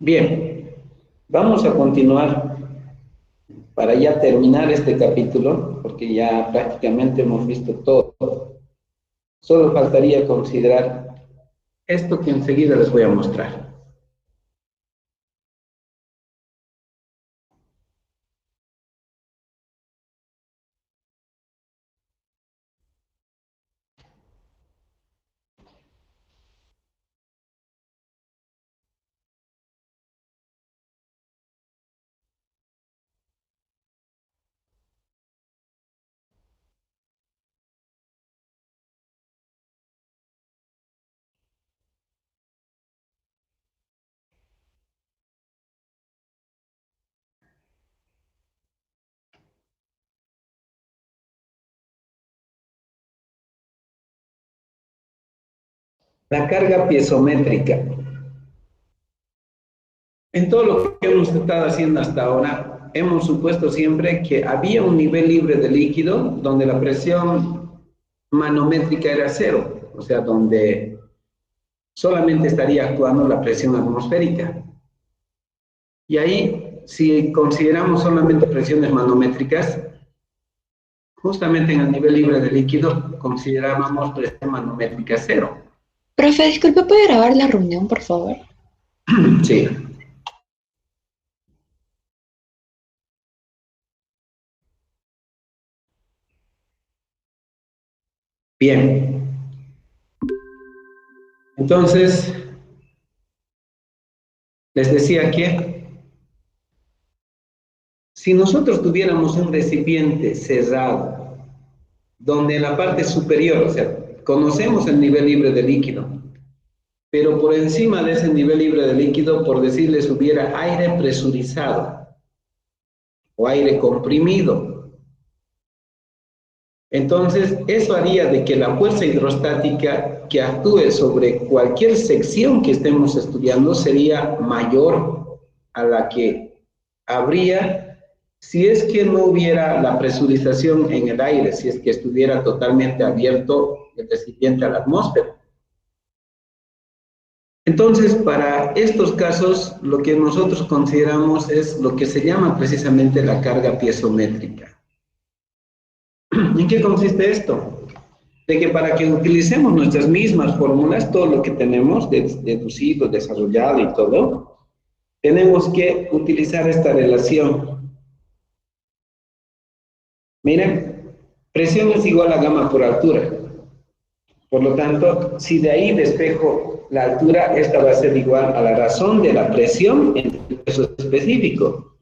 Bien, vamos a continuar para ya terminar este capítulo, porque ya prácticamente hemos visto todo. Solo faltaría considerar esto que enseguida les voy a mostrar. La carga piezométrica. En todo lo que hemos estado haciendo hasta ahora, hemos supuesto siempre que había un nivel libre de líquido donde la presión manométrica era cero, o sea, donde solamente estaría actuando la presión atmosférica. Y ahí, si consideramos solamente presiones manométricas, justamente en el nivel libre de líquido considerábamos presión manométrica cero. Profe, disculpe, ¿puede grabar la reunión, por favor? Sí. Bien. Entonces, les decía que si nosotros tuviéramos un recipiente cerrado, donde en la parte superior, o sea, conocemos el nivel libre de líquido, pero por encima de ese nivel libre de líquido, por decirles, hubiera aire presurizado o aire comprimido. Entonces, eso haría de que la fuerza hidrostática que actúe sobre cualquier sección que estemos estudiando sería mayor a la que habría si es que no hubiera la presurización en el aire, si es que estuviera totalmente abierto el recipiente a la atmósfera. Entonces, para estos casos, lo que nosotros consideramos es lo que se llama precisamente la carga piezométrica. ¿En qué consiste esto? De que para que utilicemos nuestras mismas fórmulas, todo lo que tenemos deducido, desarrollado y todo, tenemos que utilizar esta relación. Miren, presión es igual a gamma por altura. Por lo tanto, si de ahí despejo la altura, esta va a ser igual a la razón de la presión entre el peso específico.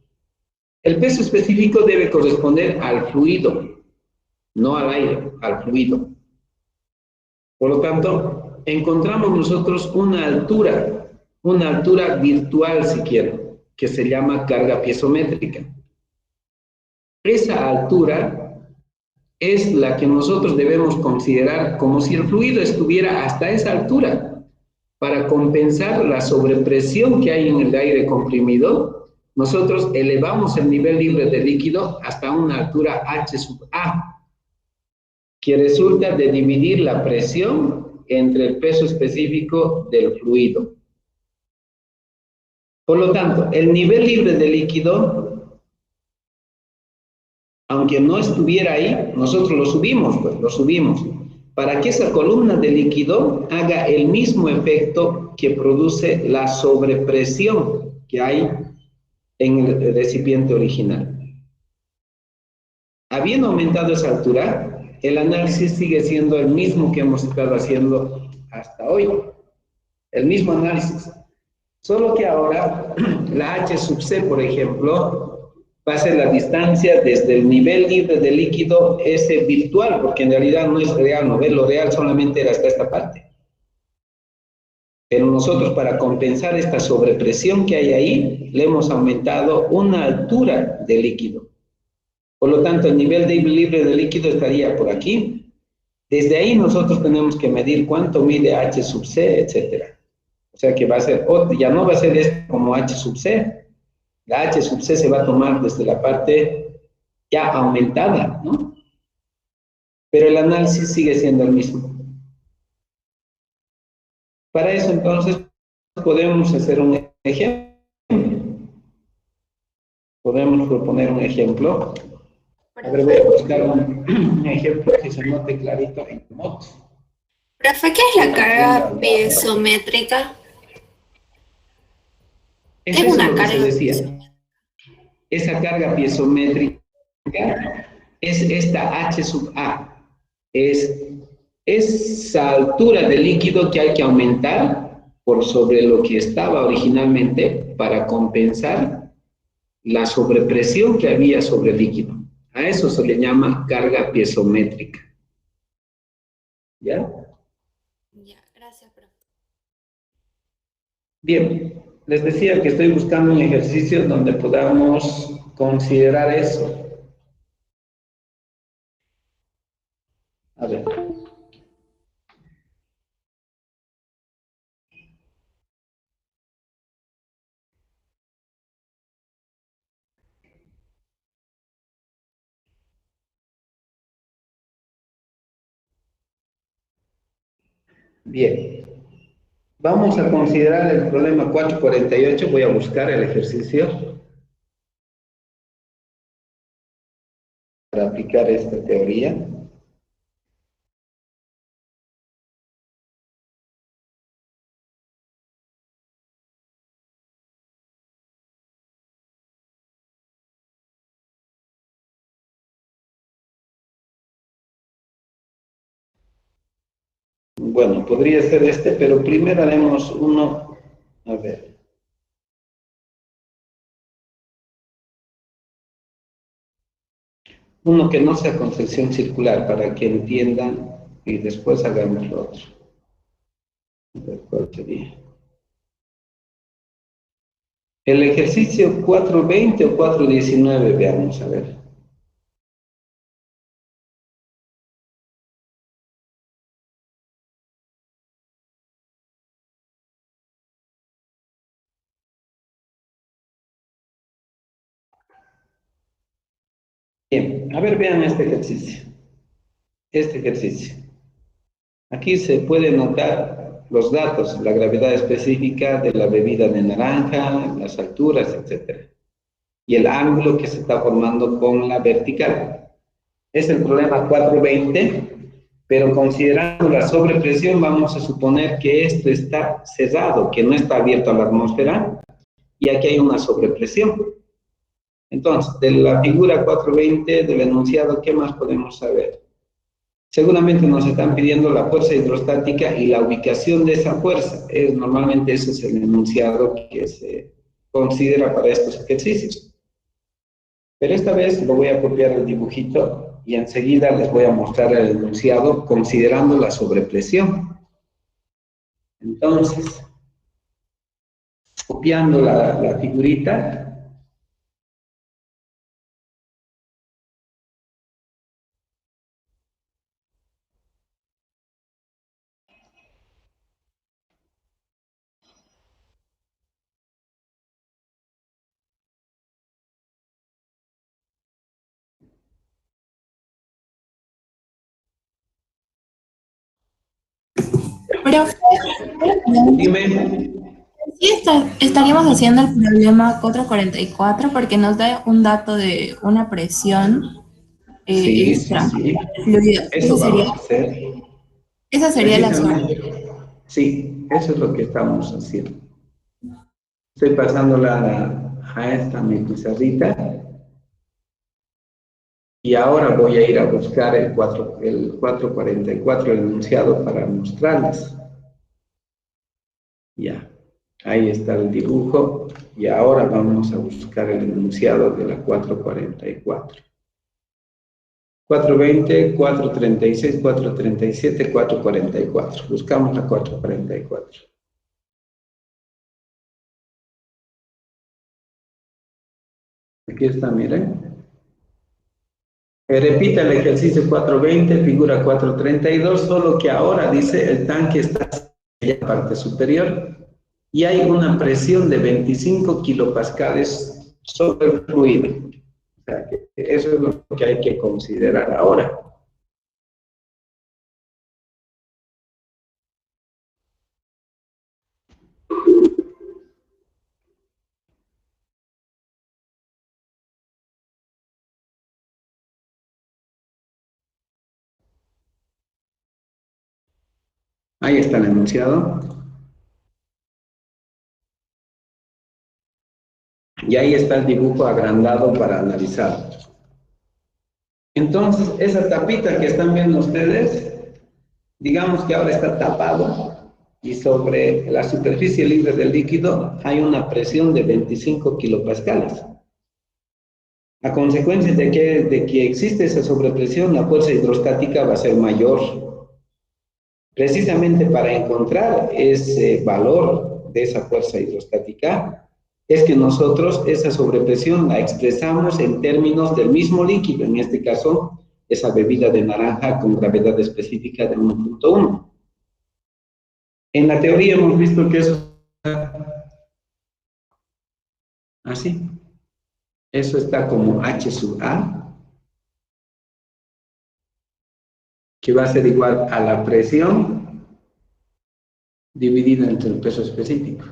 El peso específico debe corresponder al fluido, no al aire, al fluido. Por lo tanto, encontramos nosotros una altura virtual, si quieren, que se llama carga piezométrica. Esa altura es la que nosotros debemos considerar como si el fluido estuviera hasta esa altura. Para compensar la sobrepresión que hay en el aire comprimido, nosotros elevamos el nivel libre de líquido hasta una altura H sub A, que resulta de dividir la presión entre el peso específico del fluido. Por lo tanto, el nivel libre de líquido, aunque no estuviera ahí, nosotros lo subimos, pues lo subimos, para que esa columna de líquido haga el mismo efecto que produce la sobrepresión que hay en el recipiente original. Habiendo aumentado esa altura, el análisis sigue siendo el mismo que hemos estado haciendo hasta hoy. El mismo análisis. Solo que ahora la H sub C, por ejemplo, va a ser la distancia desde el nivel libre de líquido ese virtual, porque en realidad no es real, ¿no ves? Lo real solamente era hasta esta parte. Pero nosotros, para compensar esta sobrepresión que hay ahí, le hemos aumentado una altura de líquido. Por lo tanto, el nivel de libre de líquido estaría por aquí. Desde ahí nosotros tenemos que medir cuánto mide H sub C, etcétera. O sea que va a ser, ya no va a ser esto como H sub C. La H sub C se va a tomar desde la parte ya aumentada, ¿no? Pero el análisis sigue siendo el mismo. Para eso, entonces, podemos hacer un ejemplo. Podemos proponer un ejemplo. A ver, voy a buscar un ejemplo que se note clarito en modo. Profe, ¿qué es la carga piezométrica? ¿Qué Es es eso una lo que se carga decía. piezométrica? Esa carga piezométrica es esta H sub A. Es esa altura de líquido que hay que aumentar por sobre lo que estaba originalmente para compensar la sobrepresión que había sobre el líquido. A eso se le llama carga piezométrica. ¿Ya? Ya, gracias, profe. Bien, les decía que estoy buscando un ejercicio donde podamos considerar eso. A ver. Bien. Vamos a considerar el problema 448. Voy a buscar el ejercicio para aplicar esta teoría. Bueno, podría ser este, pero primero haremos uno. A ver. Uno que no sea con sección circular para que entiendan y después hagamos lo otro. A ver, ¿cuál sería? El ejercicio 420 o 419, veamos, a ver. Bien, a ver, vean este ejercicio. Este ejercicio. Aquí se pueden notar los datos, la gravedad específica de la bebida de naranja, las alturas, etcétera, y el ángulo que se está formando con la vertical. Es el problema 420, pero considerando la sobrepresión, vamos a suponer que esto está cerrado, que no está abierto a la atmósfera, y aquí hay una sobrepresión. Entonces, de la figura 420 del enunciado, ¿qué más podemos saber? Seguramente nos están pidiendo la fuerza hidrostática y la ubicación de esa fuerza. Normalmente ese es el enunciado que se considera para estos ejercicios. Pero esta vez lo voy a copiar el dibujito y enseguida les voy a mostrar el enunciado considerando la sobrepresión. Entonces, copiando la figurita, Profe, dime. sí estaríamos haciendo el problema 444 porque nos da un dato de una presión Sí, sí, extra sí. del fluido. Eso vamos a hacer. Esa sería la solución. Precisamente, sí, eso es lo que estamos haciendo. Estoy pasándola a esta mi pizarrita y ahora voy a ir a buscar el 444, el enunciado, para mostrarles. Ya, ahí está el dibujo y ahora vamos a buscar el enunciado de la 444. 420, 436, 437, 444. Buscamos la 444. Aquí está, miren. Repita el ejercicio 420, figura 432, solo que ahora dice el tanque está en la parte superior y hay una presión de 25 kilopascales sobre el fluido. O sea, que eso es lo que hay que considerar ahora. Ahí está el enunciado. Y ahí está el dibujo agrandado para analizar. Entonces, esa tapita que están viendo ustedes, digamos que ahora está tapado y sobre la superficie libre del líquido hay una presión de 25 kilopascales. A consecuencia de que existe esa sobrepresión, la fuerza hidrostática va a ser mayor. Precisamente para encontrar ese valor de esa fuerza hidrostática, es que nosotros esa sobrepresión la expresamos en términos del mismo líquido, en este caso, esa bebida de naranja con gravedad específica de 1.1. En la teoría hemos visto que eso está así. Eso está como H sub A, que va a ser igual a la presión dividida entre el peso específico.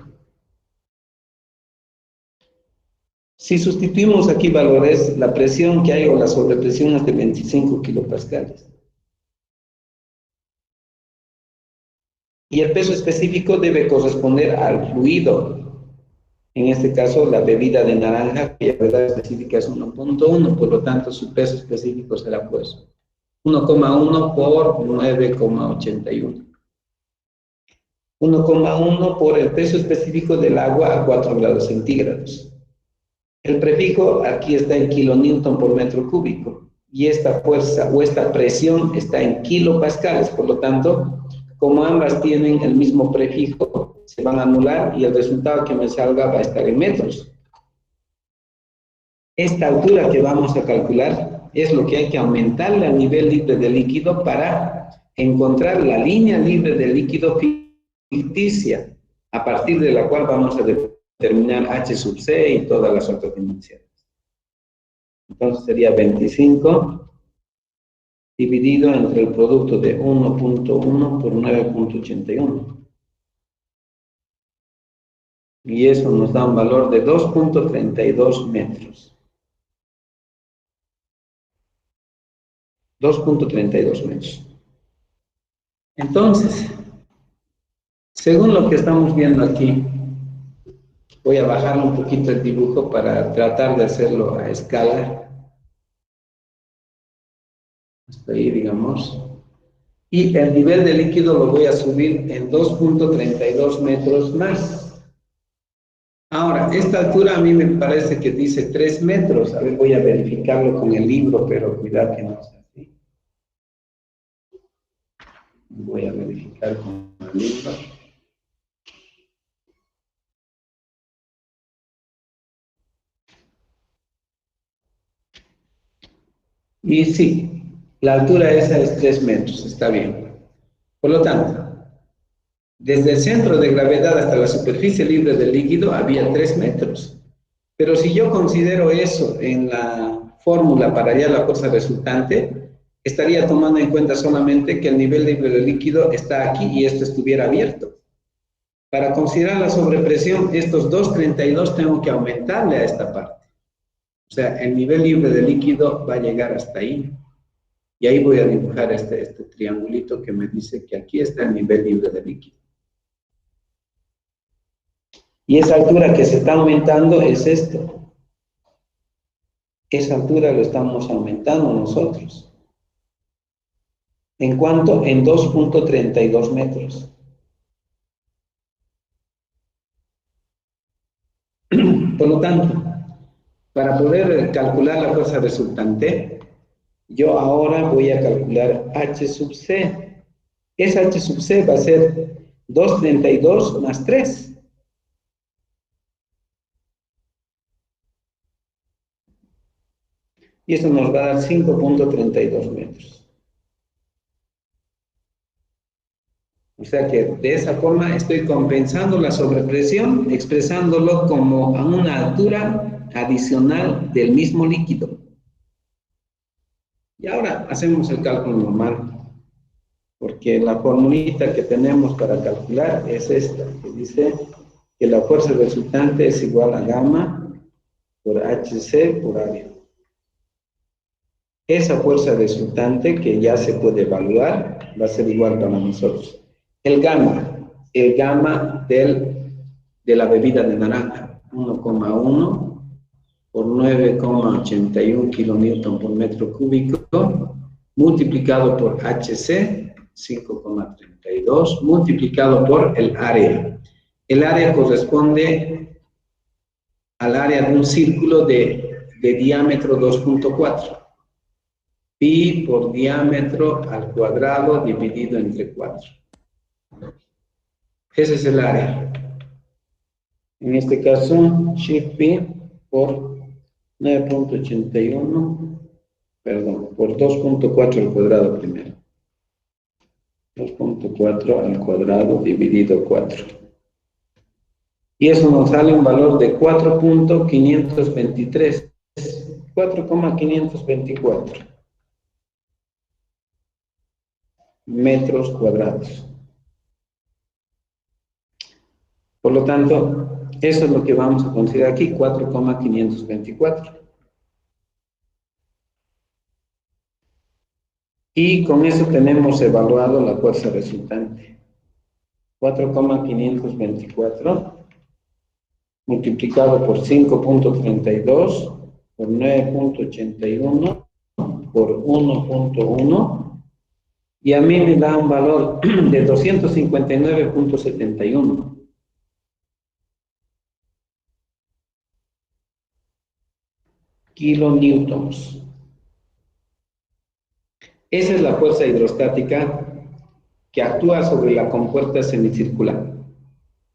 Si sustituimos aquí valores, la presión que hay o la sobrepresión es de 25 kilopascales. Y el peso específico debe corresponder al fluido. En este caso, la bebida de naranja, cuya gravedad específica es 1.1, por lo tanto, su peso específico será pues 1,1 por 9,81. 1,1 por el peso específico del agua a 4 grados centígrados. El prefijo aquí está en kilonewton por metro cúbico y esta fuerza o esta presión está en kilopascales. Por lo tanto, como ambas tienen el mismo prefijo, se van a anular y el resultado que me salga va a estar en metros. Esta altura que vamos a calcular es lo que hay que aumentarle al nivel libre de líquido para encontrar la línea libre de líquido ficticia, a partir de la cual vamos a determinar H sub C y todas las otras dimensiones. Entonces sería 25 dividido entre el producto de 1.1 por 9.81. Y eso nos da un valor de 2.32 metros. 2.32 metros. Entonces, según lo que estamos viendo aquí, voy a bajar un poquito el dibujo para tratar de hacerlo a escala. Hasta ahí, digamos. Y el nivel de líquido lo voy a subir en 2.32 metros más. Ahora, esta altura a mí me parece que dice 3 metros. A ver, voy a verificarlo con el libro, pero cuidado que no sea así. Voy a verificar con el libro. Y sí, la altura esa es 3 metros, está bien. Por lo tanto, desde el centro de gravedad hasta la superficie libre del líquido había 3 metros. Pero si yo considero eso en la fórmula para hallar la fuerza resultante, estaría tomando en cuenta solamente que el nivel libre del líquido está aquí y esto estuviera abierto. Para considerar la sobrepresión, estos 2.32 tengo que aumentarle a esta parte. O sea, el nivel libre de líquido va a llegar hasta ahí. Y ahí voy a dibujar este triangulito que me dice que aquí está el nivel libre de líquido. Y esa altura que se está aumentando es esto. Esa altura lo estamos aumentando nosotros. ¿En cuánto? En 2.32 metros. Por lo tanto, para poder calcular la fuerza resultante, yo ahora voy a calcular H sub C. Esa H sub C va a ser 2.32 más 3. Y eso nos va a dar 5.32 metros. O sea que de esa forma estoy compensando la sobrepresión, expresándolo como a una altura adicional del mismo líquido. Y ahora hacemos el cálculo normal, porque la formulita que tenemos para calcular es esta, que dice que la fuerza resultante es igual a gamma por HC por área. Esa fuerza resultante, que ya se puede evaluar, va a ser igual para nosotros. el gamma de la bebida de naranja, 1,1 por 9,81 kilonewton por metro cúbico, multiplicado por HC, 5,32, multiplicado por el área. El área corresponde al área de un círculo de diámetro 2,4. Pi por diámetro al cuadrado dividido entre 4. Ese es el área. En este caso, shift pi por 9,81, perdón, por 2,4 al cuadrado primero. 2,4 al cuadrado dividido 4. Y eso nos sale un valor de 4,523. 4,524 metros cuadrados. Por lo tanto, eso es lo que vamos a considerar aquí, 4,524. Y con eso tenemos evaluado la fuerza resultante. 4,524 multiplicado por 5,32 por 9,81 por 1,1 y a mí me da un valor de 259,71. Kilonewtons. Esa es la fuerza hidrostática que actúa sobre la compuerta semicircular.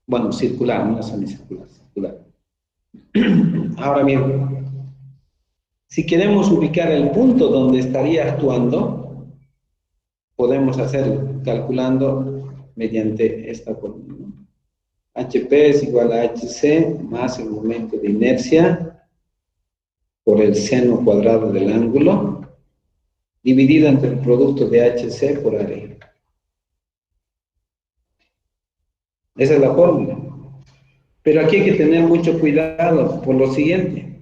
Bueno, circular, no semicircular, circular. Ahora bien, si queremos ubicar el punto donde estaría actuando, podemos hacerlo calculando mediante esta fórmula. HP es igual a HC más el momento de inercia por el seno cuadrado del ángulo, dividido entre el producto de HC por área. Esa es la fórmula. Pero aquí hay que tener mucho cuidado por lo siguiente.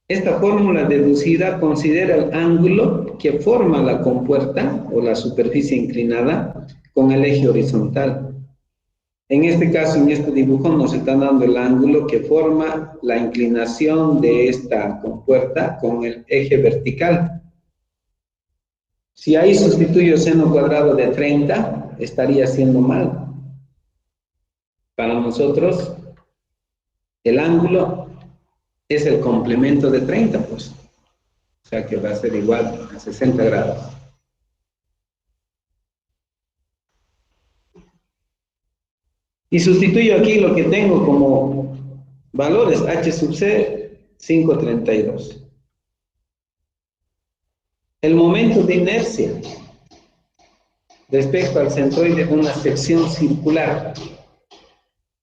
Esta fórmula deducida considera el ángulo que forma la compuerta o la superficie inclinada con el eje horizontal. En este caso, en este dibujo, nos están dando el ángulo que forma la inclinación de esta compuerta con el eje vertical. Si ahí sustituyo seno cuadrado de 30, estaría siendo mal. Para nosotros, el ángulo es el complemento de 30, pues. O sea que va a ser igual a 60 grados. Y sustituyo aquí lo que tengo como valores, H sub C, 5,32. El momento de inercia respecto al centroide de una sección circular.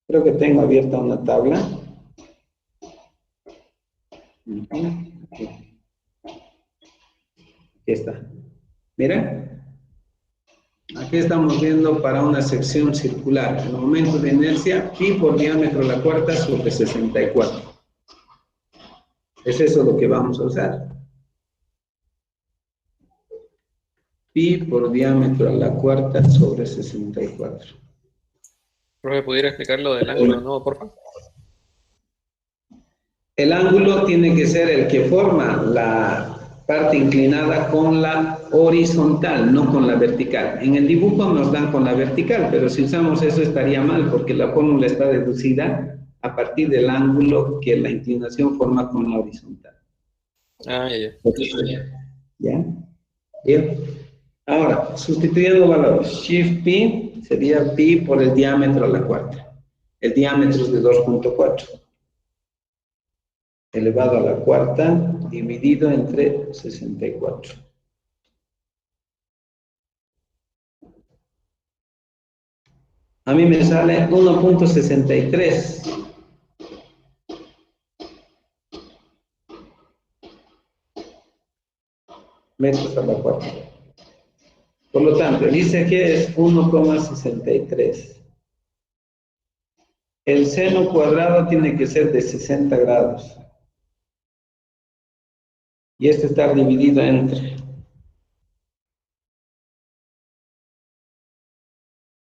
Creo que tengo abierta una tabla. Aquí está. Miren. Aquí estamos viendo para una sección circular. El momento de inercia, pi por diámetro a la cuarta sobre 64. Es eso lo que vamos a usar. Pi por diámetro a la cuarta sobre 64. ¿Profe, pudiera explicar lo del ángulo de nuevo, por favor? El ángulo tiene que ser el que forma la parte inclinada con la horizontal, no con la vertical. En el dibujo nos dan con la vertical, pero si usamos eso estaría mal, porque la fórmula está deducida a partir del ángulo que la inclinación forma con la horizontal. Ah, ya. ¿Ya? Bien. Ahora, sustituyendo valores, shift pi sería pi por el diámetro a la cuarta. El diámetro es de 2,4. Elevado a la cuarta, dividido entre 64. A mí me sale 1,63. Metros a la cuarta. Por lo tanto, dice que es 1,63. El seno cuadrado tiene que ser de 60 grados. Y este está dividido entre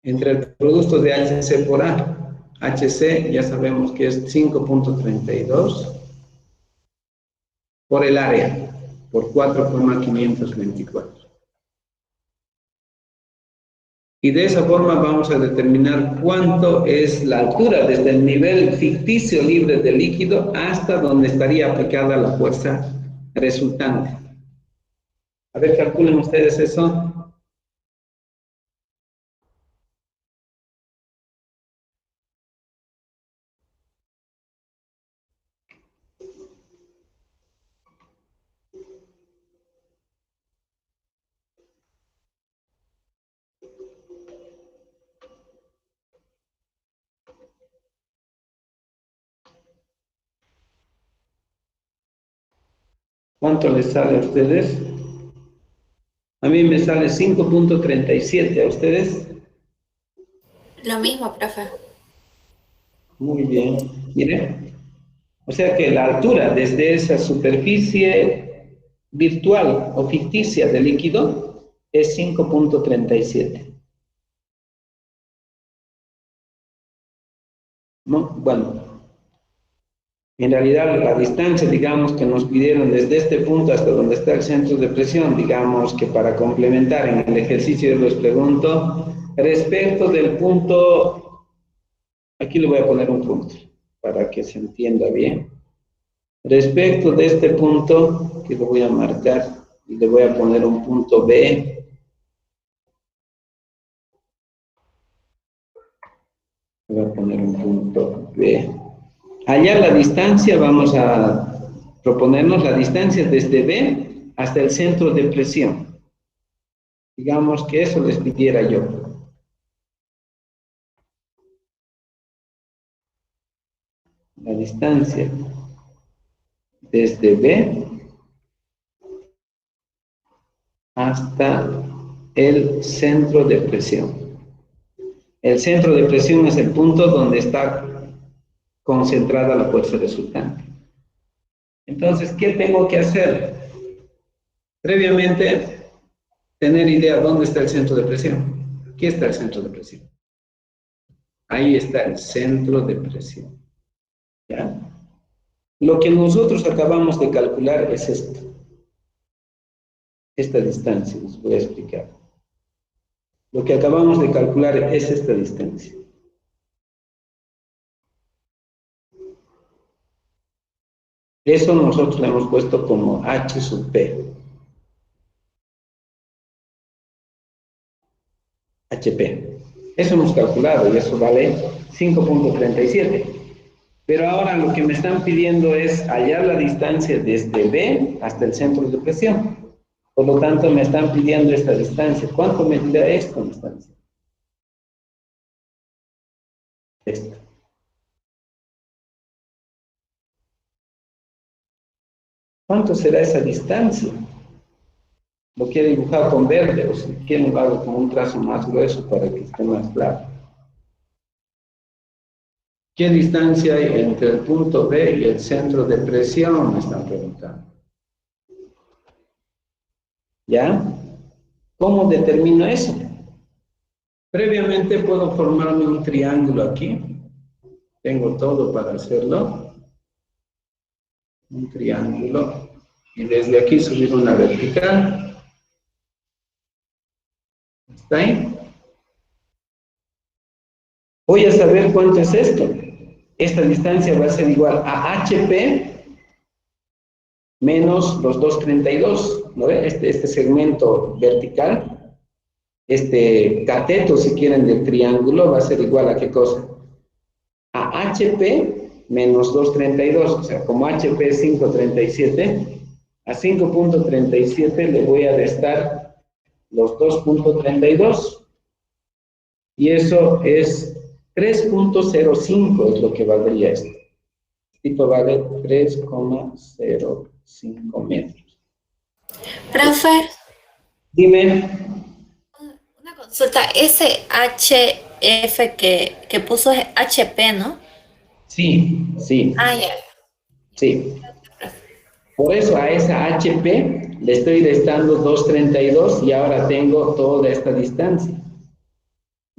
entre el producto de HC por A. HC ya sabemos que es 5.32 por el área, por 4,524. Y de esa forma vamos a determinar cuánto es la altura desde el nivel ficticio libre de líquido hasta donde estaría aplicada la fuerza resultante. A ver, calculen ustedes eso. ¿Cuánto les sale a ustedes? A mí me sale 5.37. ¿A ustedes? Lo mismo, profe. Muy bien. Miren. O sea que la altura desde esa superficie virtual o ficticia del líquido es 5.37. ¿No? Bueno, en realidad la distancia, digamos, que nos pidieron desde este punto hasta donde está el centro de presión, digamos que para complementar en el ejercicio les pregunto, respecto del punto, aquí le voy a poner un punto para que se entienda bien. Respecto de este punto, que lo voy a marcar, y le voy a poner un punto B. Le voy a poner un punto B. Hallar la distancia, vamos a proponernos la distancia desde B hasta el centro de presión. Digamos que eso les pidiera yo. La distancia desde B hasta el centro de presión. El centro de presión es el punto donde está concentrada la fuerza resultante. Entonces, ¿qué tengo que hacer? Previamente, tener idea dónde está el centro de presión. Aquí está el centro de presión. Ahí está el centro de presión. ¿Ya? Lo que nosotros acabamos de calcular es esto. Esta distancia, les voy a explicar. Lo que acabamos de calcular es esta distancia. Eso nosotros le hemos puesto como H sub P. HP. Eso hemos calculado y eso vale 5.37. Pero ahora lo que me están pidiendo es hallar la distancia desde B hasta el centro de presión. Por lo tanto, me están pidiendo esta distancia. ¿Cuánto medirá esto? Me están diciendo. Esto. ¿Cuánto será esa distancia? Lo quiero dibujar con verde, o si quieren lo hago con un trazo más grueso para que esté más claro. ¿Qué distancia hay entre el punto B y el centro de presión? Me están preguntando. ¿Ya? ¿Cómo determino eso? Previamente puedo formarme un triángulo aquí. Tengo todo para hacerlo. Un triángulo. Y desde aquí subir una vertical. ¿Está ahí? Voy a saber cuánto es esto. Esta distancia va a ser igual a HP menos los 232, ¿no ve? Este segmento vertical, este cateto, si quieren, del triángulo, va a ser igual a ¿qué cosa? A HP menos 232, o sea, como HP es 537, a 5.37 le voy a restar los 2.32, y eso es 3.05 es lo que valdría esto. Esto vale 3,05 metros. Profe, Dime. una consulta. Ese HF que puso es HP, ¿no? Sí, sí, Ah, ya. sí. Por eso a esa HP le estoy restando 2.32 y ahora tengo toda esta distancia.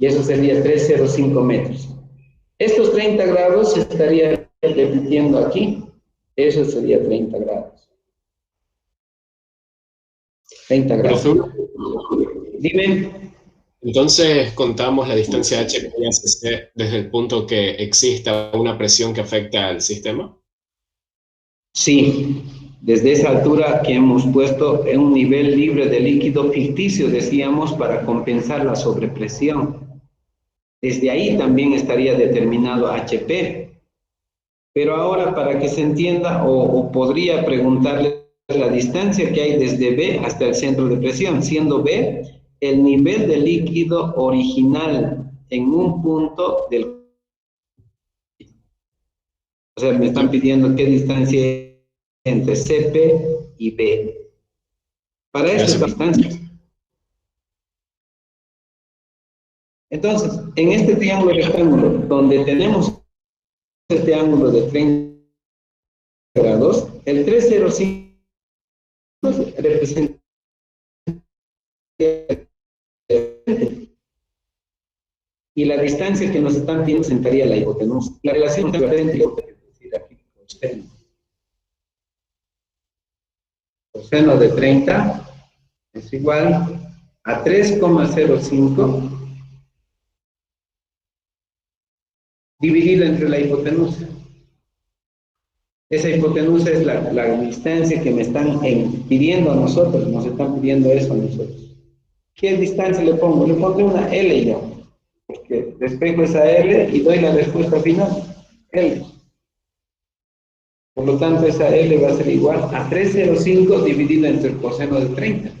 Y eso sería 305 metros. Estos 30 grados se estaría repitiendo aquí. Eso sería 30 grados. 30 grados. Profesor, Dime. entonces contamos la distancia HP y ACC desde el punto que exista una presión que afecta al sistema. Sí, desde esa altura que hemos puesto en un nivel libre de líquido ficticio, decíamos, para compensar la sobrepresión. Desde ahí también estaría determinado HP. Pero ahora, para que se entienda, o podría preguntarle la distancia que hay desde B hasta el centro de presión, siendo B el nivel de líquido original en un punto del... O sea, me están pidiendo qué distancia hay entre CP y B. Para estas distancias. Entonces, en este triángulo rectángulo, donde tenemos este ángulo de 30 grados, el 305 representa y la distancia que nos están pidiendo representaría la hipotenusa. La relación entre coseno de 30 es igual a 3,05 dividido entre la hipotenusa. Esa hipotenusa es la distancia que me están pidiendo a nosotros, nos están pidiendo eso a nosotros. ¿Qué distancia le pongo? Le pondré una L yo, porque despejo esa L y doy la respuesta final, L. Por lo tanto, esa L va a ser igual a 305 dividido entre el coseno de 30.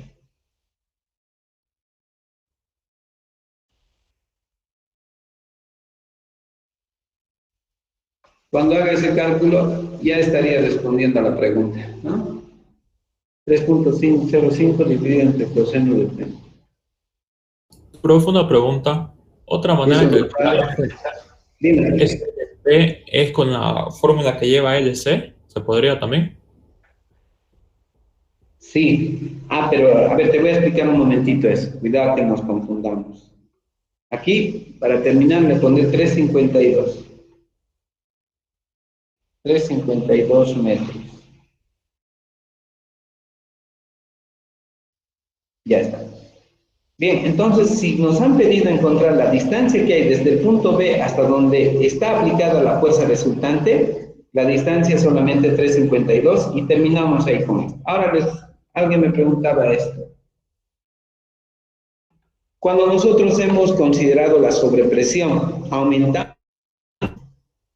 Cuando haga ese cálculo, ya estaría respondiendo a la pregunta, ¿no? 3.505 dividido entre el coseno de 30. Profe, una pregunta. Otra manera de calcular P es con la fórmula que lleva LC. ¿Se podría también? Sí. Pero a ver, te voy a explicar un momentito eso. Cuidado que nos confundamos. Aquí, para terminar, le pondré 352. 352 metros. Ya está. Bien, entonces, si nos han pedido encontrar la distancia que hay desde el punto B hasta donde está aplicada la fuerza resultante, la distancia es solamente 352 y terminamos ahí con esto. Ahora alguien me preguntaba esto. Cuando nosotros hemos considerado la sobrepresión, aumentamos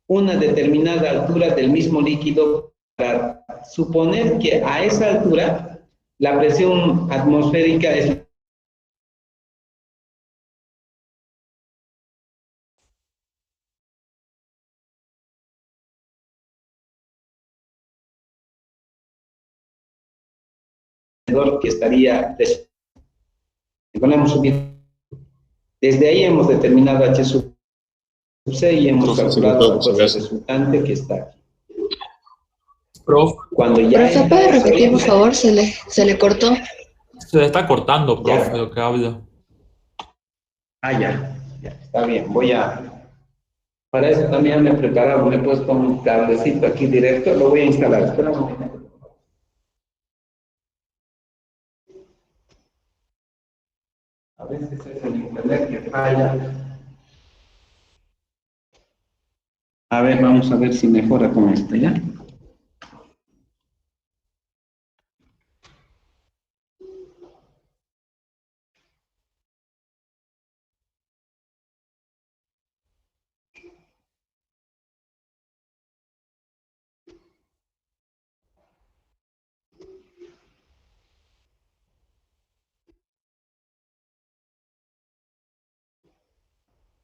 una determinada altura del mismo líquido para suponer que a esa altura la presión atmosférica es que estaría ponemos desde ahí hemos determinado H sub C y hemos calculado la fuerza resultante que está aquí. Profe, cuando ya ¿se puede repetir, por favor? Se le cortó. se le está cortando, profe, Ya. lo que habla. Ya, está bien, para eso también me he preparado, me he puesto un cablecito aquí directo, lo voy a instalar, espera un momento. A veces es el internet que falla. A ver, vamos a ver si mejora con esto, ¿ya?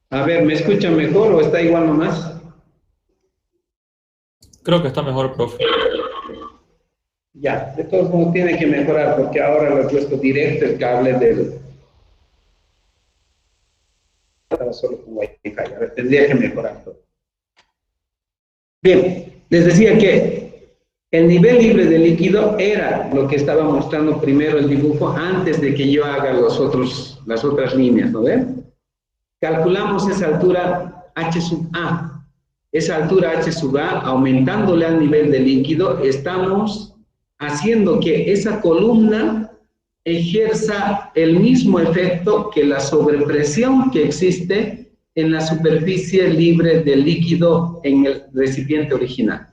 A ver, ¿me escuchan mejor o está igual nomás? Creo que está mejor, profe. Ya, de todos modos tiene que mejorar porque ahora lo he puesto directo el cable del... Solo con Wi-Fi, a ver, tendría que mejorar todo. Bien, les decía que el nivel libre de líquido era lo que estaba mostrando primero el dibujo antes de que yo haga las otras líneas, ¿no ven? calculamos esa altura H sub A. Esa altura H sub A, aumentándole al nivel de líquido, estamos haciendo que esa columna ejerza el mismo efecto que la sobrepresión que existe en la superficie libre de líquido en el recipiente original.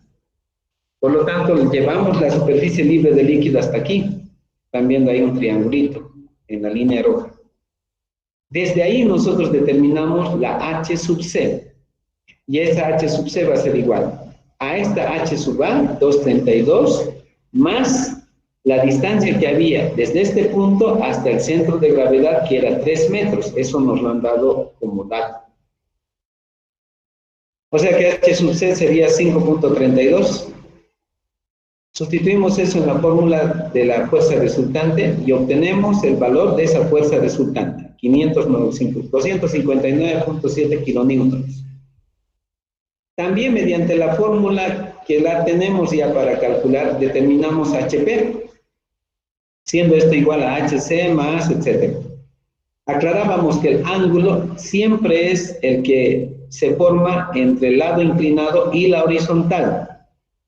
Por lo tanto, llevamos la superficie libre de líquido hasta aquí. Están viendo ahí un triangulito en la línea roja. Desde ahí nosotros determinamos la H sub C. Y esa H sub C va a ser igual a esta H sub A, 232, más la distancia que había desde este punto hasta el centro de gravedad, que era 3 metros. Eso nos lo han dado como dato. O sea que H sub C sería 5.32. Sustituimos eso en la fórmula de la fuerza resultante y obtenemos el valor de esa fuerza resultante, 259.7 kilonewtons. También mediante la fórmula que la tenemos ya para calcular, determinamos HP, siendo esto igual a HC más, etc. Aclarábamos que el ángulo siempre es el que se forma entre el lado inclinado y la horizontal.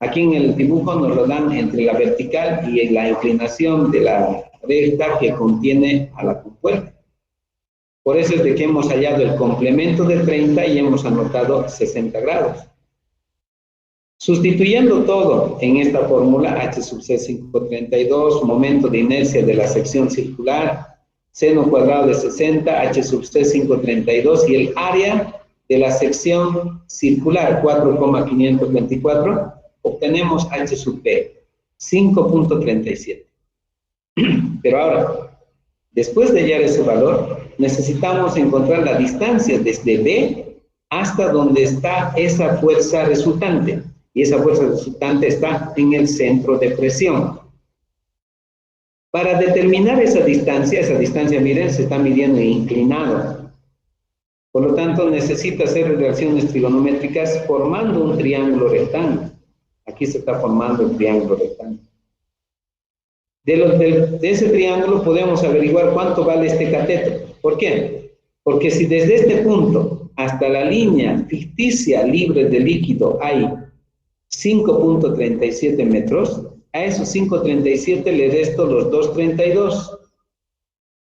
Aquí en el dibujo nos lo dan entre la vertical y la inclinación de la recta que contiene a la compuerta. Por eso es de que hemos hallado el complemento de 30 y hemos anotado 60 grados. Sustituyendo todo en esta fórmula, H sub C 532, momento de inercia de la sección circular, seno cuadrado de 60, H sub C 532 y el área de la sección circular, 4,524, obtenemos H sub B, 5.37. Pero ahora, después de hallar ese valor, necesitamos encontrar la distancia desde B hasta donde está esa fuerza resultante. Y esa fuerza resultante está en el centro de presión. Para determinar esa distancia, miren, se está midiendo inclinado. Por lo tanto, necesita hacer relaciones trigonométricas formando un triángulo rectángulo. Aquí se está formando el triángulo rectángulo. De ese triángulo podemos averiguar cuánto vale este cateto. ¿Por qué? Porque si desde este punto hasta la línea ficticia libre de líquido hay 5.37 metros, a esos 5.37 le resto los 2.32.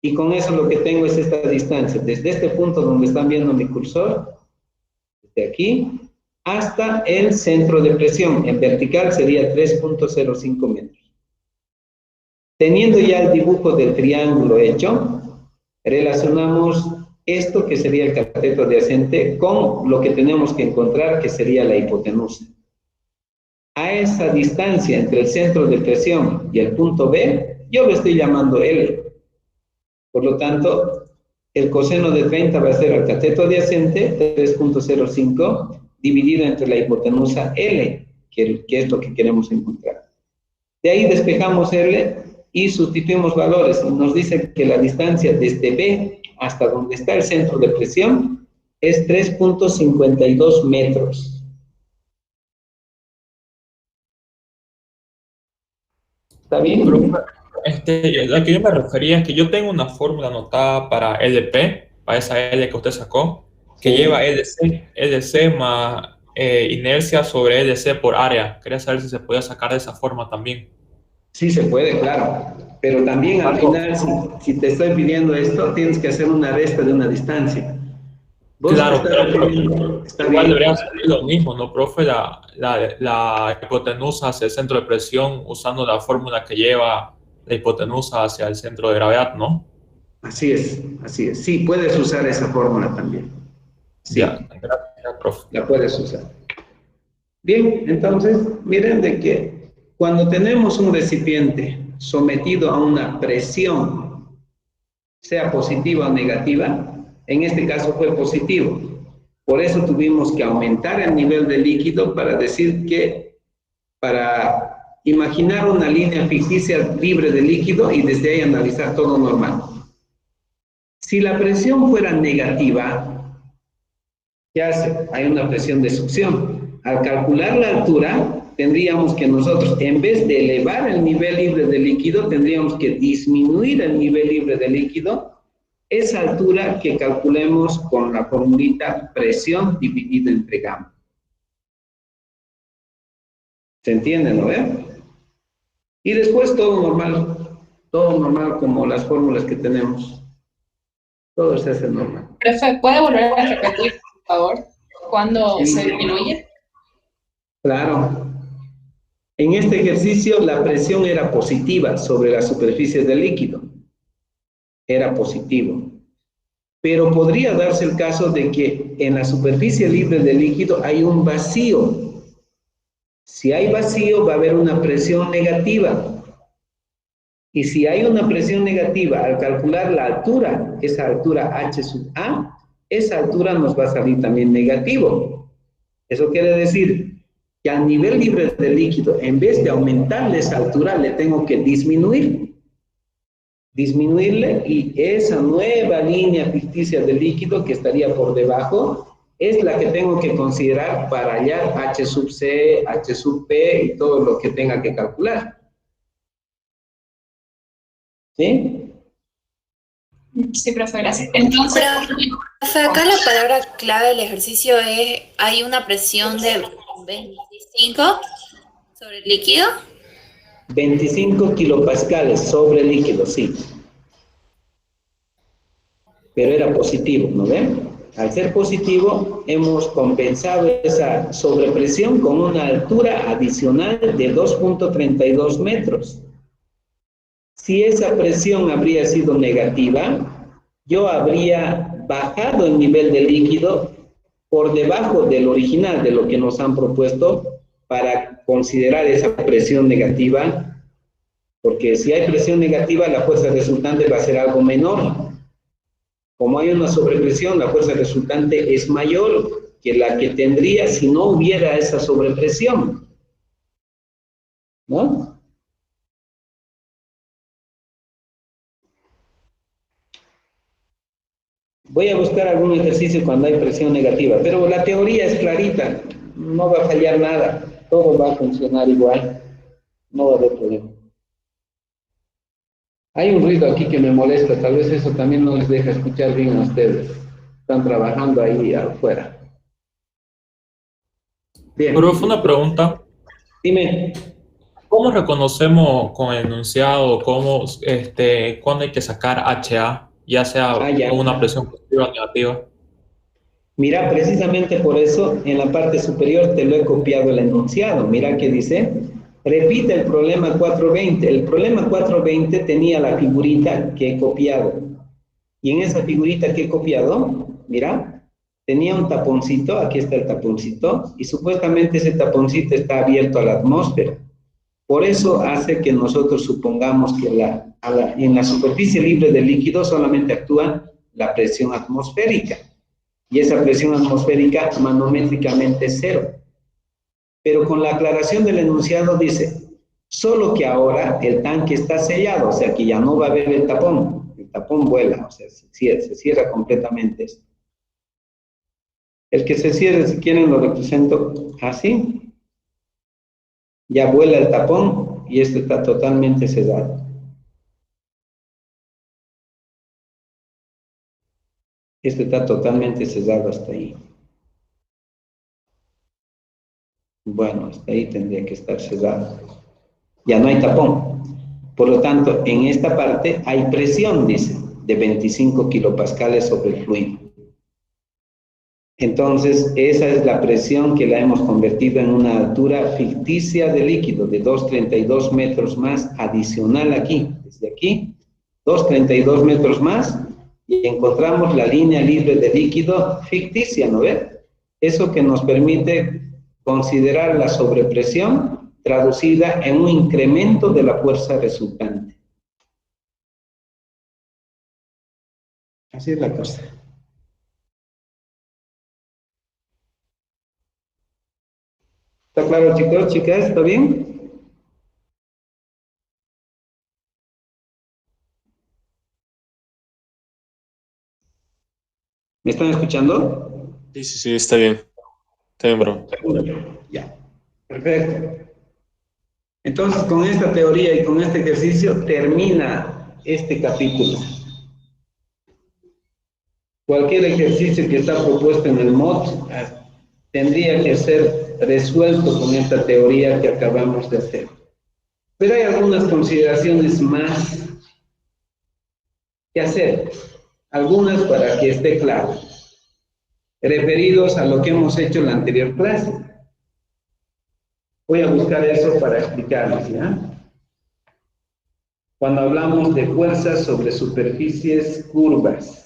Y con eso lo que tengo es esta distancia, desde este punto donde están viendo mi cursor, desde aquí, hasta el centro de presión. En vertical sería 3.05 metros. Teniendo ya el dibujo del triángulo hecho, relacionamos esto que sería el cateto adyacente con lo que tenemos que encontrar, que sería la hipotenusa. A esa distancia entre el centro de presión y el punto B, yo lo estoy llamando L. Por lo tanto, el coseno de 30 va a ser el cateto adyacente, 3.05, dividido entre la hipotenusa L, que es lo que queremos encontrar. De ahí despejamos L y sustituimos valores. Nos dice que la distancia desde B hasta donde está el centro de presión es 3.52 metros. ¿Está bien? Lo que yo me refería es que yo tengo una fórmula anotada para LP, para esa L que usted sacó, que lleva LC más inercia sobre LC por área. Quería saber si se podía sacar de esa forma también. Sí se puede, claro. Pero también al final, si te estoy pidiendo esto, tienes que hacer una resta de una distancia. Claro, pero igual debería ser lo mismo, ¿no, profe? La hipotenusa hacia el centro de presión usando la fórmula que lleva la hipotenusa hacia el centro de gravedad, ¿no? Así es, así es. Sí, puedes usar esa fórmula también. Sí, ya, gracias, profe. La puedes usar. Bien, entonces, miren de que cuando tenemos un recipiente sometido a una presión, sea positiva o negativa, en este caso fue positivo. Por eso tuvimos que aumentar el nivel de líquido para decir que, para imaginar una línea ficticia libre de líquido y desde ahí analizar todo normal. Si la presión fuera negativa, ¿qué hace? Hay una presión de succión. Al calcular la altura, tendríamos que nosotros, en vez de elevar el nivel libre de líquido, tendríamos que disminuir el nivel libre de líquido esa altura que calculemos con la formulita presión dividido entre gamma. ¿Se entiende, no ve? Y después todo normal como las fórmulas que tenemos. Todo se hace normal. Profe, ¿puede volver a repetir, por favor, cuándo se disminuye? Claro. En este ejercicio la presión era positiva sobre la superficie del líquido. Era positivo. Pero podría darse el caso de que en la superficie libre del líquido hay un vacío. Si hay vacío va a haber una presión negativa. Y si hay una presión negativa, al calcular la altura, esa altura H sub A, esa altura nos va a salir también negativo. Eso quiere decir que al nivel libre del líquido, en vez de aumentarle esa altura, le tengo que disminuirle, y esa nueva línea ficticia del líquido que estaría por debajo, es la que tengo que considerar para hallar H sub C, H sub P y todo lo que tenga que calcular. ¿Sí? Sí, profe, gracias. Entonces, Profe, acá la palabra clave del ejercicio es, hay una presión de 25 sobre el líquido. 25 kilopascales sobre el líquido, sí. Pero era positivo, ¿no ven? Al ser positivo, hemos compensado esa sobrepresión con una altura adicional de 2.32 metros. Si esa presión habría sido negativa, yo habría bajado el nivel del líquido por debajo del original, de lo que nos han propuesto, para considerar esa presión negativa, porque si hay presión negativa, la fuerza resultante va a ser algo menor. Como hay una sobrepresión, la fuerza resultante es mayor que la que tendría si no hubiera esa sobrepresión. ¿No? Voy a buscar algún ejercicio cuando hay presión negativa, pero la teoría es clarita, no va a fallar nada, todo va a funcionar igual, no va a haber problema. Hay un ruido aquí que me molesta, tal vez eso también no les deja escuchar bien a ustedes, están trabajando ahí afuera. Bien. Profe, una pregunta. Dime. ¿Cómo reconocemos con el enunciado cuándo hay que sacar HA? Ya sea con una presión positiva o negativa. Mira, precisamente por eso en la parte superior te lo he copiado el enunciado. Mira que dice, repite el problema 420. El problema 420 tenía la figurita que he copiado. Y en esa figurita que he copiado, mira, tenía un taponcito, aquí está el taponcito, y supuestamente ese taponcito está abierto a la atmósfera. Por eso hace que nosotros supongamos que en la superficie libre del líquido solamente actúa la presión atmosférica. Y esa presión atmosférica manométricamente es 0. Pero con la aclaración del enunciado dice, solo que ahora el tanque está sellado, o sea que ya no va a haber el tapón vuela, o sea, se cierra completamente esto. El que se cierre, si quieren, lo represento así. Ya vuela el tapón y este está totalmente cerrado. Este está totalmente cerrado hasta ahí. Bueno, hasta ahí tendría que estar cerrado. Ya no hay tapón. Por lo tanto, en esta parte hay presión, dice, de 25 kilopascales sobre el fluido. Entonces, esa es la presión que la hemos convertido en una altura ficticia de líquido de 232 metros más adicional aquí. Desde aquí, 232 metros más y encontramos la línea libre de líquido ficticia, ¿no ve? Eso que nos permite considerar la sobrepresión traducida en un incremento de la fuerza resultante. Así es la cosa. ¿Está claro, chicos, chicas? ¿Está bien? ¿Me están escuchando? Sí, está bien. Está bien, bro. Ya, perfecto. Entonces, con esta teoría y con este ejercicio termina este capítulo. cualquier ejercicio que está propuesto en el MOT tendría que ser resuelto con esta teoría que acabamos de hacer. Pero hay algunas consideraciones más que hacer, algunas para que esté claro, referidos a lo que hemos hecho en la anterior clase. Voy a buscar eso para explicarles, ¿ya? Cuando hablamos de fuerzas sobre superficies curvas,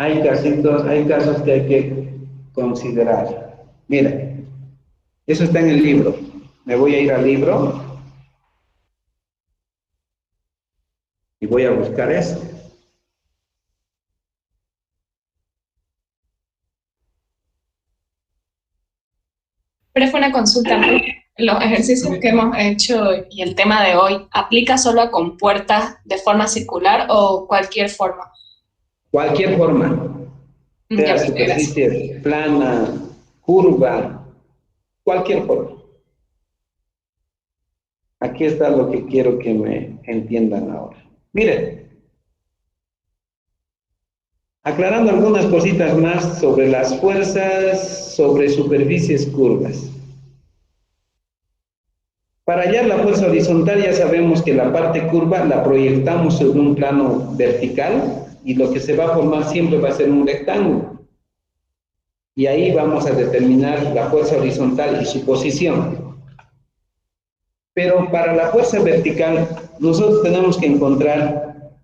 hay casos que hay que considerar. Mira, eso está en el libro. Me voy a ir al libro y voy a buscar eso. Pero fue una consulta, ¿no? Los ejercicios que hemos hecho y el tema de hoy, ¿aplica solo a compuertas de forma circular o cualquier forma? Cualquier forma, sea superficie plana, curva, cualquier forma. Aquí está lo que quiero que me entiendan ahora. Miren, aclarando algunas cositas más sobre las fuerzas sobre superficies curvas. Para hallar la fuerza horizontal ya sabemos que la parte curva la proyectamos sobre un plano vertical y lo que se va a formar siempre va a ser un rectángulo. Y ahí vamos a determinar la fuerza horizontal y su posición. Pero para la fuerza vertical nosotros tenemos que encontrar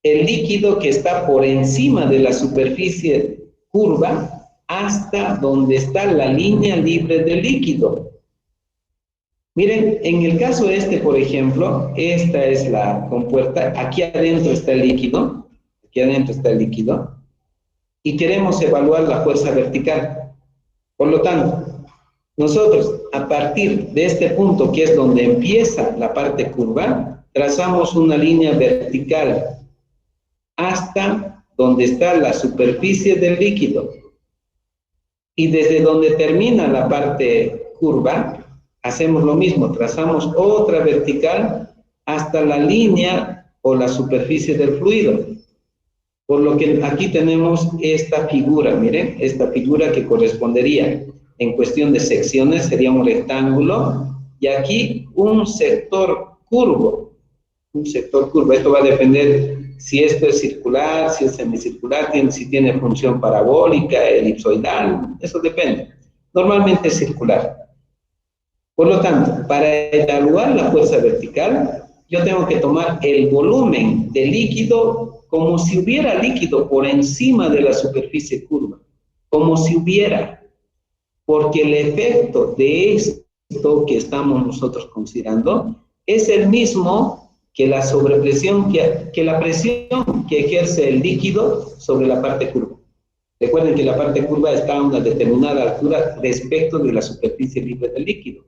el líquido que está por encima de la superficie curva hasta donde está la línea libre del líquido. Miren, en el caso por ejemplo, esta es la compuerta, aquí adentro está el líquido, y queremos evaluar la fuerza vertical. Por lo tanto, nosotros, a partir de este punto, que es donde empieza la parte curva, trazamos una línea vertical hasta donde está la superficie del líquido. Y desde donde termina la parte curva, hacemos lo mismo, trazamos otra vertical hasta la línea o la superficie del fluido. Por lo que aquí tenemos esta figura, miren, esta figura que correspondería, en cuestión de secciones, sería un rectángulo, y aquí un sector curvo. Esto va a depender si esto es circular, si es semicircular, si tiene función parabólica, elipsoidal, eso depende. Normalmente es circular. Por lo tanto, para evaluar la fuerza vertical, yo tengo que tomar el volumen de líquido como si hubiera líquido por encima de la superficie curva, como si hubiera, porque el efecto de esto que estamos nosotros considerando es el mismo que la sobrepresión, que la presión que ejerce el líquido sobre la parte curva. Recuerden que la parte curva está a una determinada altura respecto de la superficie libre del líquido.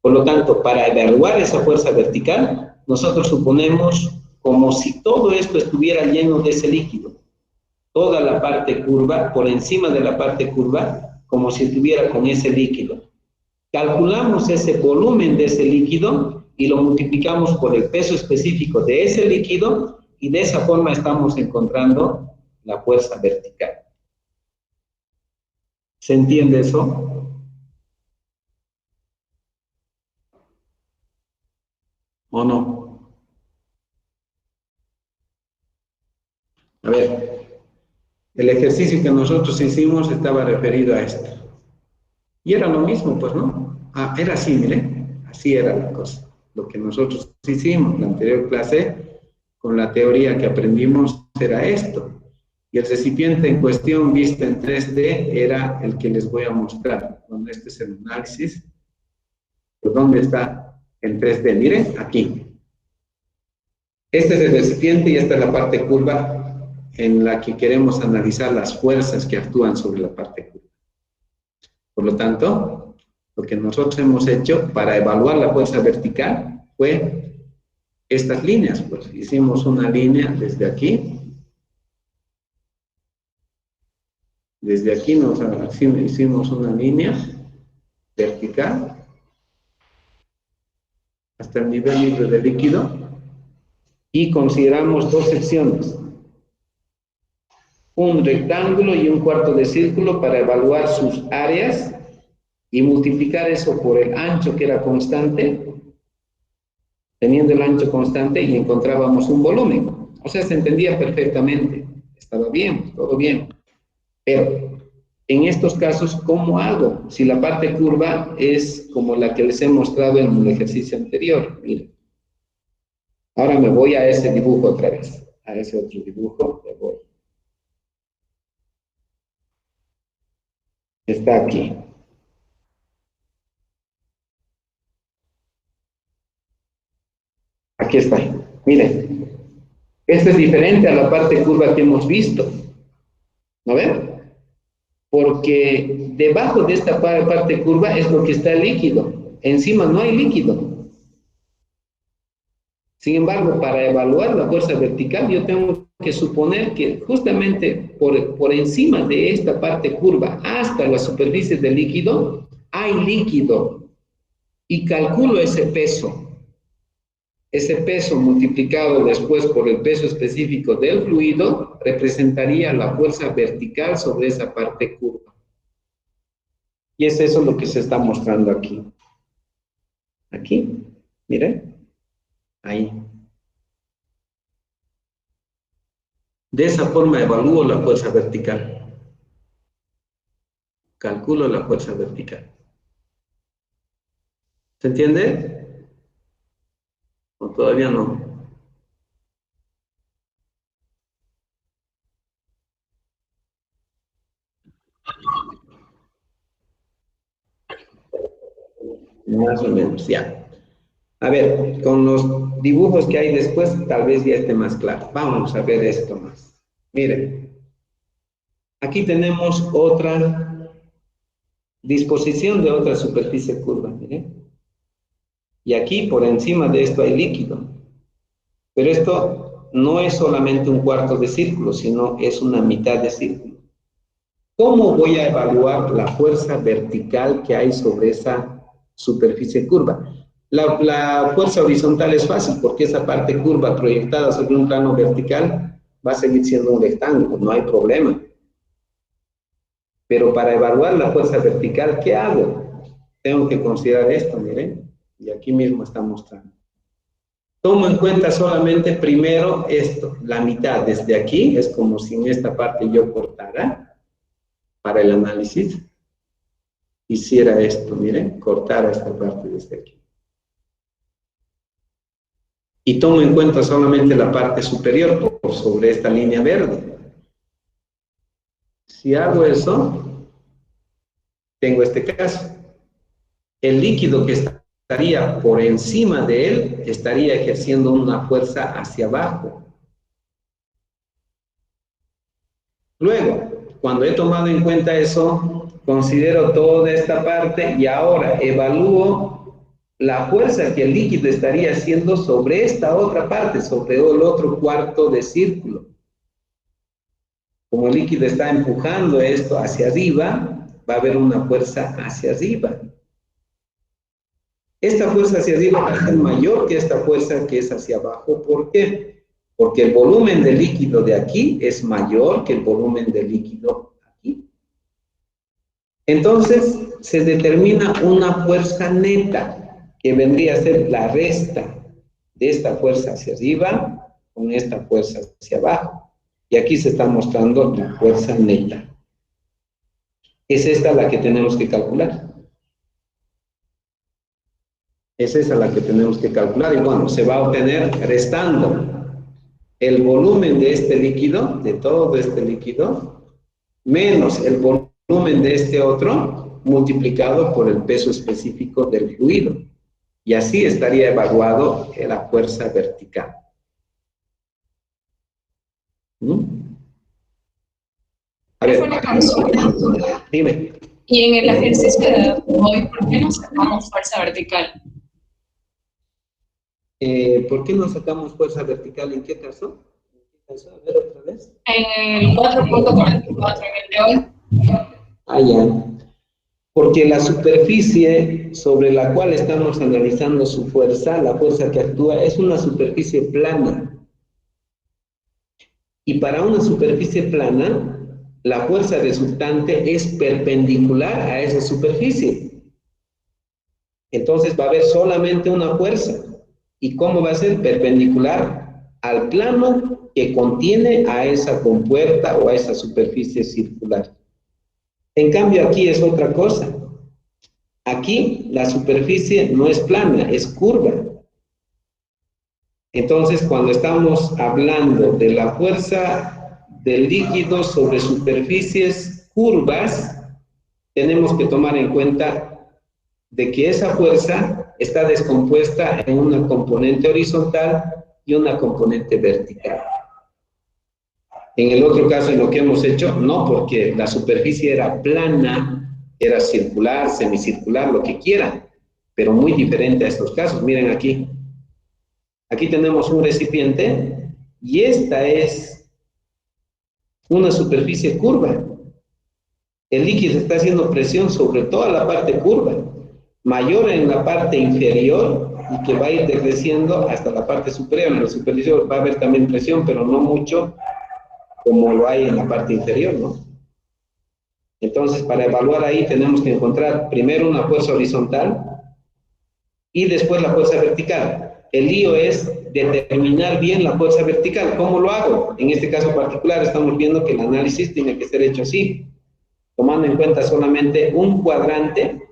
Por lo tanto, para evaluar esa fuerza vertical, nosotros suponemos como si todo esto estuviera lleno de ese líquido. Toda la parte curva, por encima de la parte curva, como si estuviera con ese líquido. Calculamos ese volumen de ese líquido y lo multiplicamos por el peso específico de ese líquido y de esa forma estamos encontrando la fuerza vertical. ¿Se entiende eso? ¿O no? A ver, el ejercicio que nosotros hicimos estaba referido a esto. Y era lo mismo, pues, ¿no? Era así, miren, así era la cosa. Lo que nosotros hicimos en la anterior clase, con la teoría que aprendimos, era esto. Y el recipiente en cuestión, visto en 3D, era el que les voy a mostrar. Donde este es el análisis. ¿Dónde está en 3D? Miren, aquí. Este es el recipiente y esta es la parte curva en la que queremos analizar las fuerzas que actúan sobre la parte curva. Por lo tanto, lo que nosotros hemos hecho para evaluar la fuerza vertical fue estas líneas. Pues hicimos una línea desde aquí. Desde aquí hicimos una línea vertical hasta el nivel libre de líquido y consideramos dos secciones. un rectángulo y un cuarto de círculo para evaluar sus áreas y multiplicar eso por el ancho que era constante, teniendo el ancho constante y encontrábamos un volumen. O sea, se entendía perfectamente, estaba bien, todo bien. Pero en estos casos, ¿cómo hago? Si la parte curva es como la que les he mostrado en el ejercicio anterior. Miren. Ahora me voy a ese dibujo otra vez, a ese otro dibujo, me voy. Está aquí. Aquí está. Miren. Esto es diferente a la parte curva que hemos visto. ¿No ven? Porque debajo de esta parte curva es lo que está el líquido. Encima no hay líquido. Sin embargo, para evaluar la fuerza vertical, yo tengo que suponer que justamente por encima de esta parte curva hasta la superficie del líquido, hay líquido. Y calculo ese peso. Ese peso multiplicado después por el peso específico del fluido representaría la fuerza vertical sobre esa parte curva. Y es eso lo que se está mostrando aquí. Aquí, miren. Ahí. De esa forma evalúo la fuerza vertical. Calculo la fuerza vertical. ¿Se entiende? ¿O todavía no? Más o menos, ya. A ver, con los dibujos que hay después, tal vez ya esté más claro. Vamos a ver esto más. Miren. Aquí tenemos otra disposición de otra superficie curva, miren. Y aquí, por encima de esto, hay líquido. Pero esto no es solamente un cuarto de círculo, sino es una mitad de círculo. ¿Cómo voy a evaluar la fuerza vertical que hay sobre esa superficie curva? La fuerza horizontal es fácil, porque esa parte curva proyectada sobre un plano vertical va a seguir siendo un rectángulo, no hay problema. Pero para evaluar la fuerza vertical, ¿qué hago? Tengo que considerar esto, miren, y aquí mismo está mostrando. Tomo en cuenta solamente primero esto, la mitad, desde aquí, es como si en esta parte yo cortara, para el análisis, hiciera esto, miren, cortara esta parte desde aquí. Y tomo en cuenta solamente la parte superior por sobre esta línea verde. Si hago eso, tengo este caso. El líquido que estaría por encima de él estaría ejerciendo una fuerza hacia abajo. Luego, cuando he tomado en cuenta eso, considero toda esta parte y ahora evalúo la fuerza que el líquido estaría haciendo sobre esta otra parte, sobre el otro cuarto de círculo. Como el líquido está empujando esto hacia arriba, va a haber una fuerza hacia arriba. Esta fuerza hacia arriba va a ser mayor que esta fuerza que es hacia abajo. ¿Por qué? Porque el volumen del líquido de aquí es mayor que el volumen del líquido aquí. Entonces, se determina una fuerza neta, que vendría a ser la resta de esta fuerza hacia arriba con esta fuerza hacia abajo. Y aquí se está mostrando la fuerza neta. Es esta la que tenemos que calcular. Es esa la que tenemos que calcular. Y bueno, se va a obtener restando el volumen de este líquido, de todo este líquido, menos el volumen de este otro, multiplicado por el peso específico del fluido. Y así estaría evaluado la fuerza vertical. A ver, dime. Y en el ejercicio de hoy, ¿por qué no sacamos fuerza vertical? ¿Por qué no sacamos fuerza vertical? ¿En qué caso? A ver otra vez. En el 4.44, en el de hoy. Ah, ya. Porque la superficie sobre la cual estamos analizando su fuerza, la fuerza que actúa, es una superficie plana. Y para una superficie plana, la fuerza resultante es perpendicular a esa superficie. Entonces va a haber solamente una fuerza. ¿Y cómo va a ser? Perpendicular al plano que contiene a esa compuerta o a esa superficie circular. En cambio, aquí es otra cosa. Aquí la superficie no es plana, es curva. Entonces, cuando estamos hablando de la fuerza del líquido sobre superficies curvas, tenemos que tomar en cuenta de que esa fuerza está descompuesta en una componente horizontal y una componente vertical. En el otro caso, en lo que hemos hecho, no, porque la superficie era plana, era circular, semicircular, lo que quieran, pero muy diferente a estos casos. Miren aquí. Aquí tenemos un recipiente y esta es una superficie curva. El líquido está haciendo presión sobre toda la parte curva, mayor en la parte inferior y que va a ir decreciendo hasta la parte superior. En la superior va a haber también presión, pero no mucho como lo hay en la parte inferior, ¿no? Entonces, para evaluar ahí tenemos que encontrar primero una fuerza horizontal y después la fuerza vertical. El lío es determinar bien la fuerza vertical. ¿Cómo lo hago? En este caso particular estamos viendo que el análisis tiene que ser hecho así, tomando en cuenta solamente un cuadrante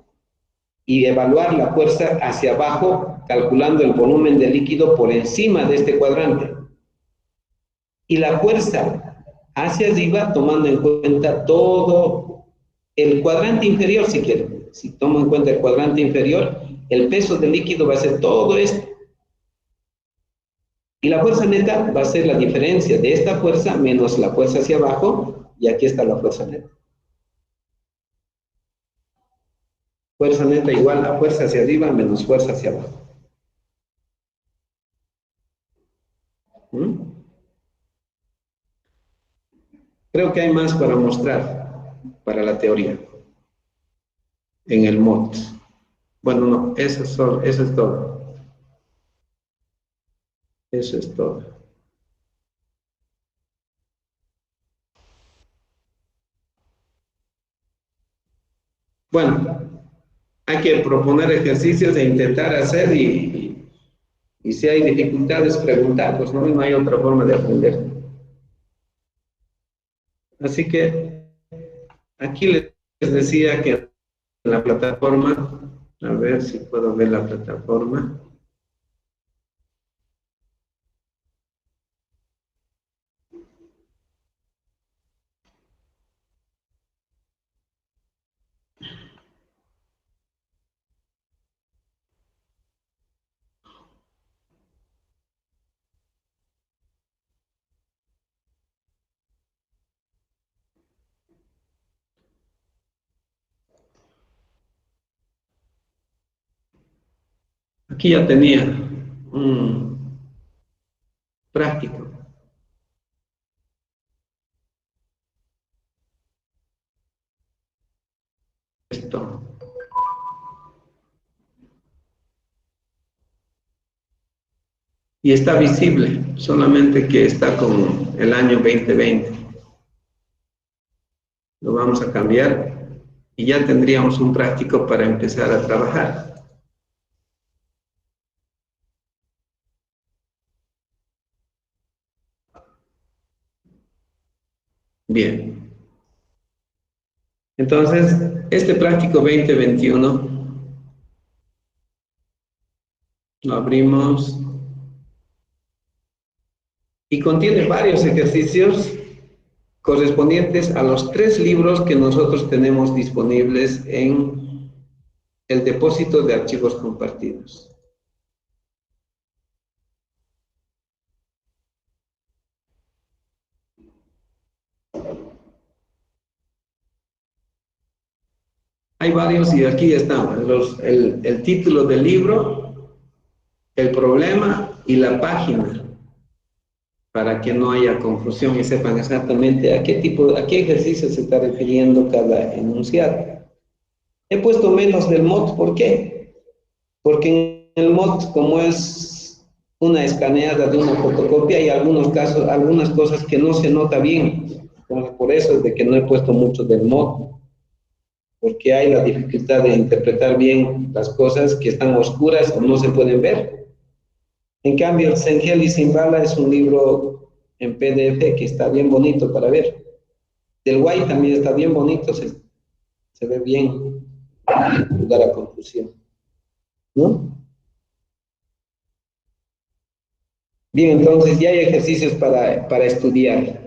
y evaluar la fuerza hacia abajo, calculando el volumen de líquido por encima de este cuadrante. Y la fuerza hacia arriba, tomando en cuenta todo el cuadrante inferior, si quieren. Si tomo en cuenta el cuadrante inferior, el peso del líquido va a ser todo esto. Y la fuerza neta va a ser la diferencia de esta fuerza menos la fuerza hacia abajo, y aquí está la fuerza neta. Fuerza neta igual a fuerza hacia arriba menos fuerza hacia abajo. Creo que hay más para mostrar para la teoría en el MOT. Bueno, no, eso es todo. Eso es todo. Bueno, hay que proponer ejercicios e intentar hacer y si hay dificultades, preguntar, pues no hay otra forma de aprender. Así que aquí les decía que en la plataforma, a ver si puedo ver la plataforma. Aquí ya tenía un práctico. Esto. Y está visible, solamente que está con el año 2020. Lo vamos a cambiar y ya tendríamos un práctico para empezar a trabajar. Bien. Entonces, este práctico 2021 lo abrimos y contiene varios ejercicios correspondientes a los 3 libros que nosotros tenemos disponibles en el depósito de archivos compartidos. Hay varios y aquí están el título del libro, el problema y la página, para que no haya confusión y sepan exactamente a qué ejercicio se está refiriendo cada enunciado. He puesto menos del MOT, ¿por qué? Porque en el MOT, como es una escaneada de una fotocopia y algunos casos, algunas cosas que no se nota bien. Entonces, por eso es de que no he puesto mucho del mod, porque hay la dificultad de interpretar bien las cosas que están oscuras o no se pueden ver. En cambio, el Sengel y Simbala es un libro en PDF que está bien bonito para ver. Del Guay también está bien bonito, se ve bien, ayudar a confusión, ¿no? Bien, entonces ya hay ejercicios para estudiar.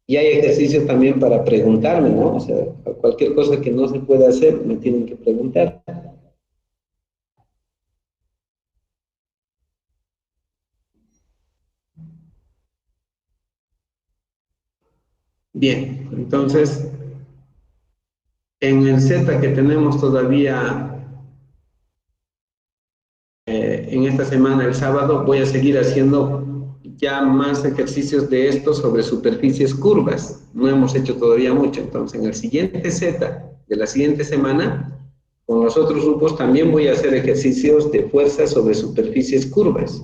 Y hay ejercicios también para preguntarme, ¿no? O sea, cualquier cosa que no se pueda hacer, me tienen que preguntar. Bien, entonces, en el Z que tenemos todavía en esta semana, el sábado, voy a seguir haciendo ya más ejercicios de estos sobre superficies curvas. No hemos hecho todavía mucho, entonces en el siguiente Z de la siguiente semana, con los otros grupos también voy a hacer ejercicios de fuerza sobre superficies curvas.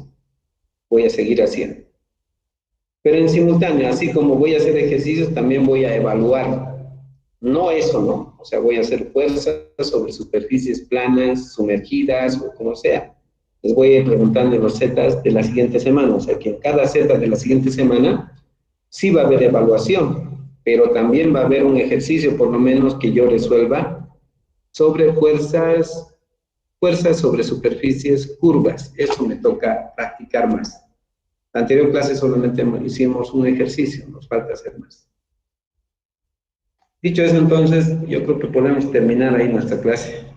Voy a seguir haciendo. Pero en simultáneo, así como voy a hacer ejercicios, también voy a evaluar. No eso, ¿no? O sea, voy a hacer fuerza sobre superficies planas, sumergidas o como sea. Les voy a ir preguntando en los Zetas de la siguiente semana. O sea, que en cada Z de la siguiente semana sí va a haber evaluación, pero también va a haber un ejercicio, por lo menos, que yo resuelva sobre fuerzas sobre superficies curvas. Eso me toca practicar más. La anterior clase solamente hicimos un ejercicio, nos falta hacer más. Dicho eso, entonces, yo creo que podemos terminar ahí nuestra clase.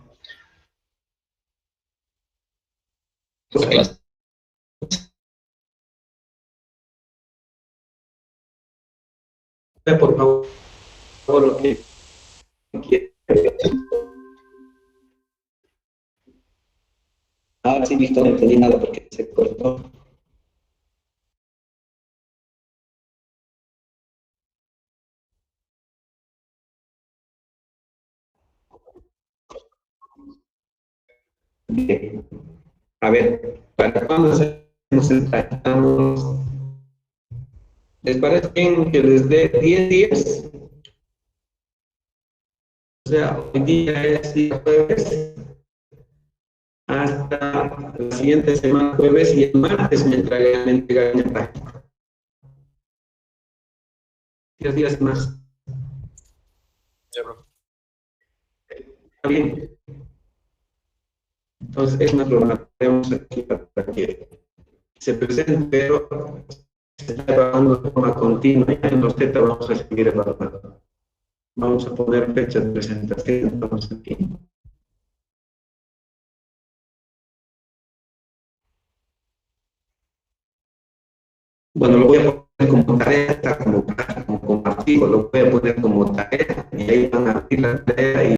Por favor, lo que quiera. Ahora sí, listo, no entendí nada porque se cortó. Bien. A ver, ¿para cuándo hacemos el tratamiento? ¿Les parece bien que les dé 10 días? O sea, hoy día es día jueves, hasta la siguiente semana jueves y el martes me entregan el práctico. 10 días más. Ya, bro. Está bien. Entonces, es una programa que tenemos aquí para que se presente, pero se está evaluando de forma continua. Ya en los TETA vamos a seguir evaluando. Vamos a poner fechas de presentación, vamos aquí. Bueno, lo voy a poner como tarea, está como archivo, lo voy a poner como tarea y ahí van a abrir la tarea y